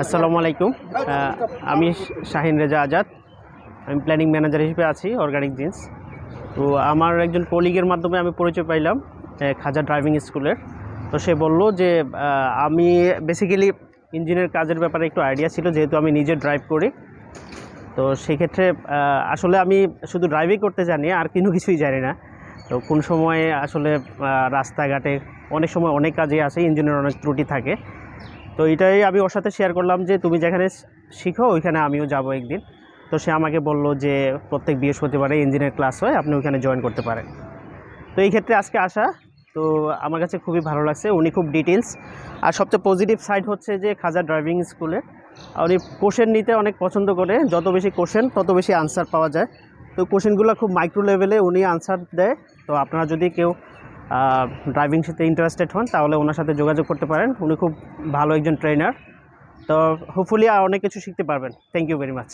আসসালামু আলাইকুম। আমি শাহিন রেজা আজাদ। আমি প্ল্যানিং ম্যানেজার হিসেবে আছি অর্গানিক জিন্স। তো আমার একজন কলিগের মাধ্যমে আমি পরিচয় পাইলাম খাজা ড্রাইভিং স্কুলের। তো সে বলল যে আমি বেসিক্যালি ইঞ্জিনের কাজের ব্যাপারে একটু আইডিয়া ছিল, যেহেতু আমি নিজে ড্রাইভ করি। তো সেক্ষেত্রে আসলে আমি শুধু ড্রাইভিং করতে জানি, আর কোনো কিছুই জানি না। তো কোন সময়ে আসলে রাস্তাঘাটে অনেক সময় অনেক কাজে আসে, ইঞ্জিনের অনেক ত্রুটি থাকে। তো এটাই আমি ওর সাথে শেয়ার করলাম যে তুমি যেখানে শিখো ওইখানে আমিও যাব একদিন। তো সে আমাকে বলল যে প্রত্যেক বৃহস্পতিবারে ইঞ্জিনের ক্লাস হয়, আপনি ওইখানে জয়েন করতে পারেন। তো এই ক্ষেত্রে আজকে আসা, তো আমার কাছে খুবই ভালো লাগছে। উনি খুব ডিটেলস, আর সবচেয়ে পজিটিভ সাইড হচ্ছে যে খাজা ড্রাইভিং স্কুলে উনি কোশ্চেন নিতে অনেক পছন্দ করে। যত বেশি কোশ্চেন তত বেশি আনসার পাওয়া যায়। তো কোশ্চেনগুলো খুব মাইক্রো লেভেলে উনি আনসার দেয়। তো আপনারা যদি কেউ ড্রাইভিং সাথে ইন্টারেস্টেড হন তাহলে ওনার সাথে যোগাযোগ করতে পারেন। উনি খুব ভালো একজন ট্রেনার। তো হোপফুলি অনেক কিছু শিখতে পারবেন। Thank you very much.